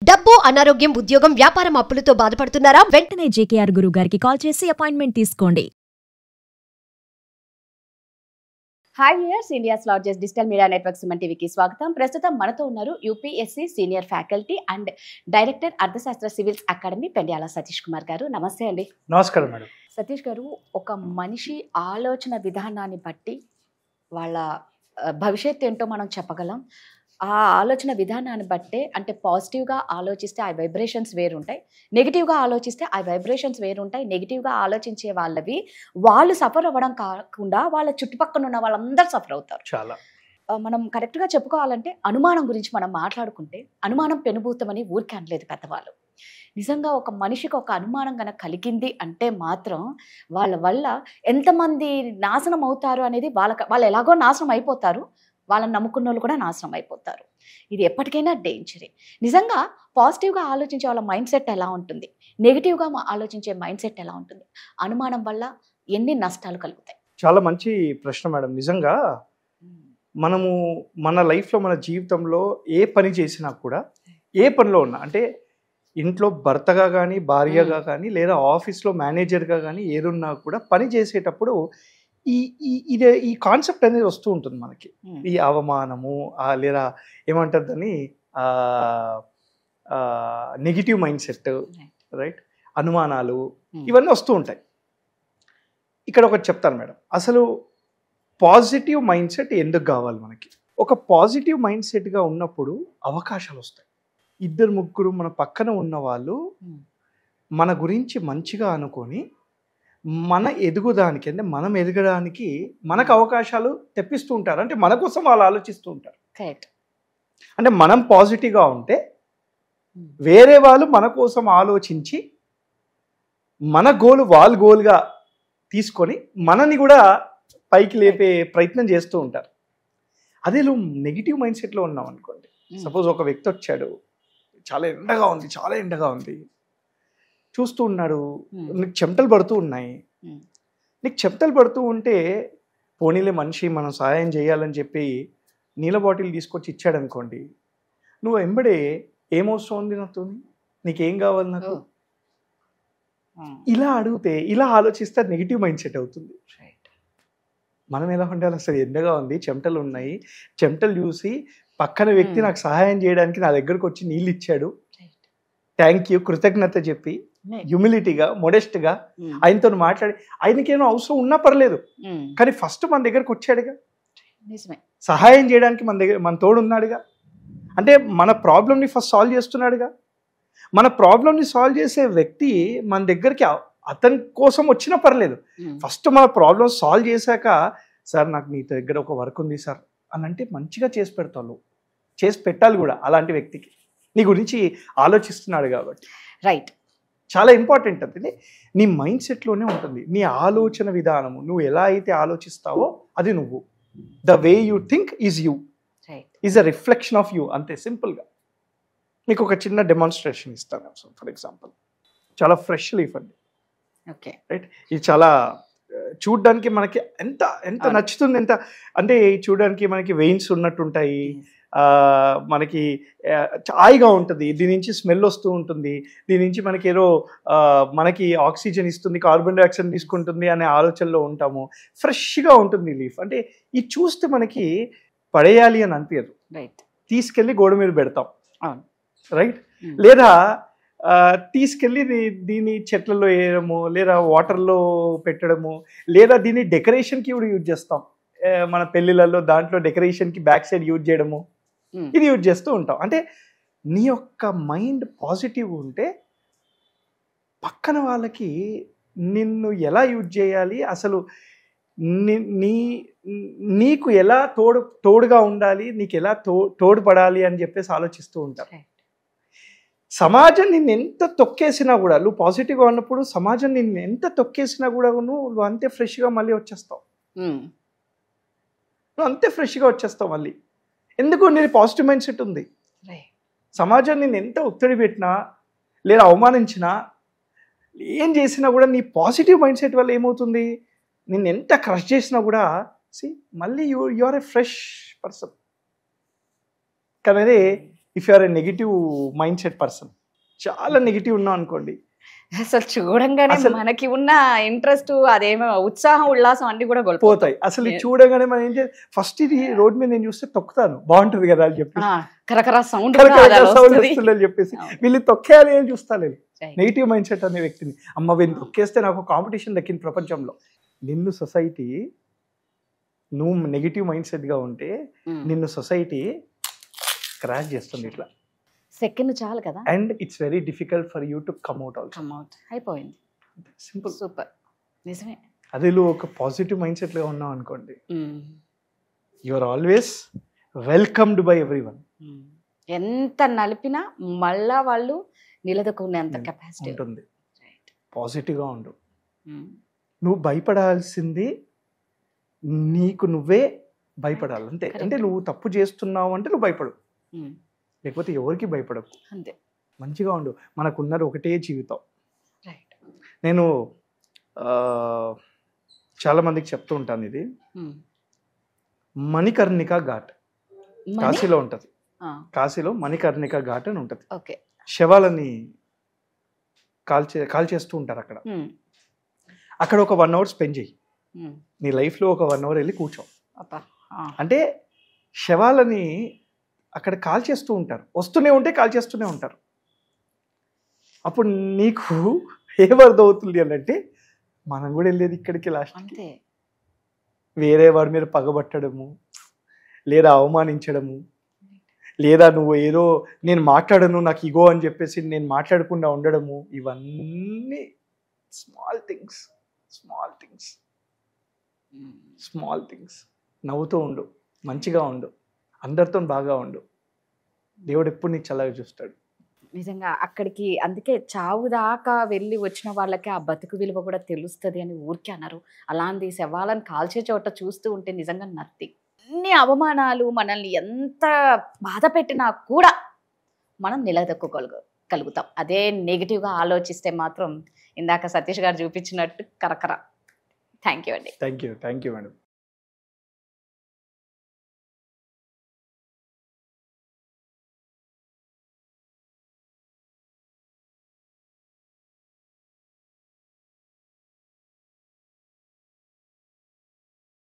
డబ్బు, అనారోగ్యం, ఉద్యోగం, వ్యాపారం అప్పులతో బాధపడుతున్నారా? వెంటనే జేకేఆర్ గురువు గారికి కాల్ చేసి అపాయింట్మెంట్ తీసుకోండి. Hi viewers, India's largest digital media network Suman టీవీకి స్వాగతం. ప్రస్తుతం మనతో ఉన్నారు UPSC senior faculty and director అర్థశాస్త్ర సివిల్స్ అకాడమీ పెండ్యాల సతీష్ కుమార్ గారు. నమస్తే అండి. నమస్కారం మేడం. సతీష్ గారు, ఒక మనిషి ఆలోచన విధానాన్ని బట్టి వాళ్ళ భవిష్యత్తు ఏంటో మనం చెప్పగలం. ఆ ఆలోచన విధానాన్ని బట్టే, అంటే పాజిటివ్గా ఆలోచిస్తే ఆ వైబ్రేషన్స్ వేరుంటాయి, నెగిటివ్గా ఆలోచిస్తే ఆ వైబ్రేషన్స్ వేరుంటాయి. నెగిటివ్గా ఆలోచించే వాళ్ళవి వాళ్ళు సఫర్ అవ్వడం కాకుండా వాళ్ళ చుట్టుపక్కల ఉన్న వాళ్ళందరూ సఫర్ అవుతారు. చాలా మనం కరెక్ట్గా చెప్పుకోవాలంటే అనుమానం గురించి మనం మాట్లాడుకుంటే, అనుమానం పెనుభూతమని ఊరికే అనలేదు పెద్దవాళ్ళు. నిజంగా ఒక మనిషికి ఒక అనుమానం కనుక కలిగింది అంటే మాత్రం వాళ్ళ వల్ల ఎంతమంది నాశనం అవుతారు అనేది వాళ్ళు ఎలాగో నాశనం అయిపోతారు, వాళ్ళని నమ్ముకున్న వాళ్ళు కూడా నాశనం అయిపోతారు. ఇది ఎప్పటికైనా డేంజరే. నిజంగా పాజిటివ్గా ఆలోచించే వాళ్ళ మైండ్ సెట్ ఎలా ఉంటుంది, నెగిటివ్గా ఆలోచించే మైండ్ సెట్ ఎలా ఉంటుంది, అనుమానం వల్ల ఎన్ని నష్టాలు కలుగుతాయి? చాలా మంచి ప్రశ్న మేడం. నిజంగా మనము మన లైఫ్లో, మన జీవితంలో ఏ పని చేసినా కూడా, ఏ పనిలో ఉన్నా, అంటే ఇంట్లో భర్తగా కానీ, భార్యగా కానీ, లేదా ఆఫీస్లో మేనేజర్గా కానీ ఏదున్నా కూడా పని చేసేటప్పుడు ఈ కాన్సెప్ట్ అనేది వస్తూ ఉంటుంది మనకి. ఈ అవమానము, లేదా ఏమంటారు దాన్ని, నెగిటివ్ మైండ్ సెట్, రైట్, అనుమానాలు, ఇవన్నీ వస్తూ ఉంటాయి. ఇక్కడ ఒకటి చెప్తాను మేడం. అసలు పాజిటివ్ మైండ్ సెట్ ఎందుకు కావాలి మనకి? ఒక పాజిటివ్ మైండ్ సెట్గా ఉన్నప్పుడు అవకాశాలు వస్తాయి. ఇద్దరు ముగ్గురు మన పక్కన ఉన్న వాళ్ళు మన గురించి మంచిగా అనుకొని మన ఎదుగుదానికి, అంటే మనం ఎదగడానికి మనకు అవకాశాలు తెప్పిస్తూ ఉంటారు. అంటే మన కోసం వాళ్ళు ఆలోచిస్తూ ఉంటారు. అంటే మనం పాజిటివ్గా ఉంటే వేరే వాళ్ళు మన కోసం ఆలోచించి మన గోల్ వాళ్ళు గోల్గా తీసుకొని మనని కూడా పైకి లేపే ప్రయత్నం చేస్తూ ఉంటారు. అదే నువ్వు నెగిటివ్ మైండ్ సెట్లో ఉన్నావు అనుకోండి. సపోజ్ ఒక వ్యక్తి వచ్చాడు, చాలా ఎండగా ఉంది, చూస్తూ ఉన్నాడు, నీకు చెమటలు పడుతూ ఉన్నాయి. నీకు చెమటలు పడుతూ ఉంటే పోనీలే మనిషి మనం సహాయం చేయాలని చెప్పి నీళ్ళ బాటిల్ తీసుకొచ్చి ఇచ్చాడు అనుకోండి, నువ్వు ఎంబడే ఏమవసరం ఉంది నాతో, నీకేం కావాలి నాకు, ఇలా అడిగితే, ఇలా ఆలోచిస్తే నెగిటివ్ మైండ్ సెట్ అవుతుంది. మనం ఎలా ఉండాలి? అసలు ఎండగా ఉంది, చెమటలు ఉన్నాయి, చెమటలు చూసి పక్కన వ్యక్తి నాకు సహాయం చేయడానికి నా దగ్గరకు వచ్చి నీళ్ళు ఇచ్చాడు, థ్యాంక్ యూ, కృతజ్ఞత చెప్పి హ్యూమిలిటీగా, మొడెస్ట్గా ఆయనతో మాట్లాడి, ఆయనకేమో అవసరం ఉన్నా పర్లేదు కానీ ఫస్ట్ మన దగ్గరకు వచ్చాడుగా, సహాయం చేయడానికి మన తోడు ఉన్నాడుగా. అంటే మన ప్రాబ్లమ్ని ఫస్ట్ సాల్వ్ చేస్తున్నాడుగా. మన ప్రాబ్లమ్ని సాల్వ్ చేసే వ్యక్తి మన దగ్గరికి అతని కోసం వచ్చినా పర్లేదు, ఫస్ట్ మన ప్రాబ్లమ్ సాల్వ్ చేశాక, సార్ నాకు మీ దగ్గర ఒక వర్క్ ఉంది సార్ అని అంటే మంచిగా చేసి పెడతావు, చేసి పెట్టాలి కూడా అలాంటి వ్యక్తికి, నీ గురించి ఆలోచిస్తున్నాడు కాబట్టి. రైట్, చాలా ఇంపార్టెంట్. అంటే నీ మైండ్ సెట్లోనే ఉంటుంది. నీ ఆలోచన విధానము, నువ్వు ఎలా అయితే ఆలోచిస్తావో అది నువ్వు. The way you think is you, is a reflection of you, అంతే సింపుల్గా. మీకు ఒక చిన్న డెమాన్స్ట్రేషన్ ఇస్తాను. ఫర్ ఎగ్జాంపుల్, చాలా ఫ్రెష్ లీఫ్ అండి, రైట్, ఇది చాలా చూడడానికి మనకి ఎంత ఎంత నచ్చుతుంది, ఎంత అంటే చూడడానికి మనకి వెయిన్స్ ఉన్నట్టుంటాయి, మనకి హాయిగా ఉంటుంది, దీని నుంచి స్మెల్ వస్తూ ఉంటుంది, దీని నుంచి మనకి ఏదో మనకి ఆక్సిజన్ ఇస్తుంది, కార్బన్ డైఆక్సైడ్ తీసుకుంటుంది అనే ఆలోచనలో ఉంటాము. ఫ్రెష్గా ఉంటుంది లీఫ్. అంటే ఇది చూస్తే మనకి పడేయాలి అని అనిపించదు, తీసుకెళ్ళి గోడ మీద పెడతాం, రైట్, లేదా తీసుకెళ్ళి దీన్ని చెట్లలో వేయడము, లేదా వాటర్లో పెట్టడము, లేదా దీన్ని డెకరేషన్కి కూడా యూజ్ చేస్తాం. మన పెళ్ళిళ్ళల్లో దాంట్లో డెకరేషన్కి బ్యాక్ సైడ్ యూజ్ చేయడము, ఇది యూజ్ చేస్తూ ఉంటాం. అంటే నీ యొక్క మైండ్ పాజిటివ్ ఉంటే పక్కన వాళ్ళకి నిన్ను ఎలా యూజ్ చేయాలి, అసలు నీకు ఎలా తోడుగా ఉండాలి, నీకు ఎలా తోడ్పడాలి అని చెప్పేసి ఆలోచిస్తూ ఉంటారు. సమాజం నిన్ను ఎంత తొక్కేసినా కూడా, నువ్వు పాజిటివ్గా ఉన్నప్పుడు సమాజం నిన్ను ఎంత తొక్కేసినా కూడా నువ్వు అంతే ఫ్రెష్గా మళ్ళీ వచ్చేస్తావు. నువ్వు అంతే ఫ్రెష్గా వచ్చేస్తావు మళ్ళీ. ఎందుకు? నేను పాజిటివ్ మైండ్ సెట్ ఉంది. సమాజం నిన్ను ఎంత ఒత్తిడి పెట్టినా, లేదా అవమానించినా, ఏం చేసినా కూడా నీ పాజిటివ్ మైండ్ సెట్ వల్ల ఏమవుతుంది, నిన్ను ఎంత క్రష్ చేసినా కూడా మళ్ళీ you are a fresh person. కానీ if you are a negative mind set person, చాలా నెగిటివ్ ఉన్నావు అనుకోండి, అసలు చూడంగానే మనకి ఉన్న ఇంట్రెస్ట్, అదేమో ఉత్సాహం, ఉల్లాసం అన్ని కూడా పోతాయి. అసలు చూడగానే మనం ఏం చేయాలి, ఫస్ట్ ఇది రోడ్ మీద నేను చూస్తే తొక్కుతాను, బాగుంటది కదా అని చెప్పి కరకర సౌండ్ వస్తుందని చెప్పేసి వీళ్ళు తొక్కేయాలి అని చూస్తా లేదు. నెగిటివ్ మైండ్ సెట్ అనే వ్యక్తిని, అమ్మ వీళ్ళు తొక్కేస్తే నాకు కాంపిటీషన్ దక్కింది ప్రపంచంలో. నిన్ను సొసైటీ, నువ్వు నెగిటివ్ మైండ్ సెట్ గా ఉంటే నిన్ను సొసైటీ క్రాష్ చేస్తుంది ఇట్లా. సెకండ్ చాలు కదా. And it's very difficult for you to come out also. అయిపోయింది, సింపుల్. సూపర్, నిజమే. అదే నువ్వు ఒక పాజిటివ్ మైండ్ సెట్ గా ఉన్నావు అనుకోండి, you are always welcomed by everyone. ఎంత నలిపినా మళ్ళా వాళ్ళు నిలదొక్కునేంత కెపాసిటీ ఉంటుంది. పాజిటివ్ గా ఉండు. నువ్వు భయపడాల్సింది నీకు నువ్వే భయపడాలి అంతే. అంటే నువ్వు తప్పు చేస్తున్నావు అంటే నువ్వు భయపడు, లేకపోతే ఎవరికి భయపడకు. అంతే. మంచిగా ఉండు. మనకున్నది ఒకటే జీవితం. నేను చాలా మందికి చెప్తూ ఉంటాను, ఇది మణికర్ణిక ఘాట్ కాశీలో ఉంటుంది. కాశీలో మణికర్ణిక ఘాట్ అని ఉంటుంది. శవాలని కాల్చేస్తూ ఉంటారు అక్కడ. అక్కడ ఒక 1 hour స్పెండ్ చేయి. నీ లైఫ్లో ఒక 1 hour వెళ్ళి కూర్చో. అంటే శవాలని అక్కడ కాల్ చేస్తూ ఉంటారు, వస్తూనే ఉంటే కాల్ చేస్తూనే ఉంటారు. అప్పుడు నీకు ఏమర్థమవుతుంది అంటే, మనం కూడా వెళ్ళేది ఇక్కడికి లాస్ట్. అంతే. వేరే వాడి మీద పగబట్టడము, లేదా అవమానించడము, లేదా నువ్వు ఏదో నేను మాట్లాడను నాకు ఇగో అని చెప్పేసి నేను మాట్లాడకుండా ఉండడము, ఇవన్నీ small things. Small things, small things. నవ్వుతూ ఉండు, మంచిగా ఉండు, అందరితో బాగా ఉండు. దేవుడు ఎప్పుడు నీకు చల్లగా చూస్తాడు. నిజంగా అక్కడికి అందుకే చావు దాకా వెళ్ళి వచ్చిన వాళ్ళకి ఆ బతుకు విలువ కూడా తెలుస్తుంది అని ఊరికే అన్నారు. అలాంటి శవాలను కాల్చే చోట చూస్తూ ఉంటే నిజంగా నథింగ్. అన్ని అవమానాలు మనల్ని ఎంత బాధ పెట్టినా కూడా మనం నిలదొక్కగలుగుతాం. అదే నెగిటివ్గా ఆలోచిస్తే మాత్రం ఇందాక సతీష్ గారు చూపించినట్టు కరకర. థ్యాంక్ యూ అండి. Thank you madam.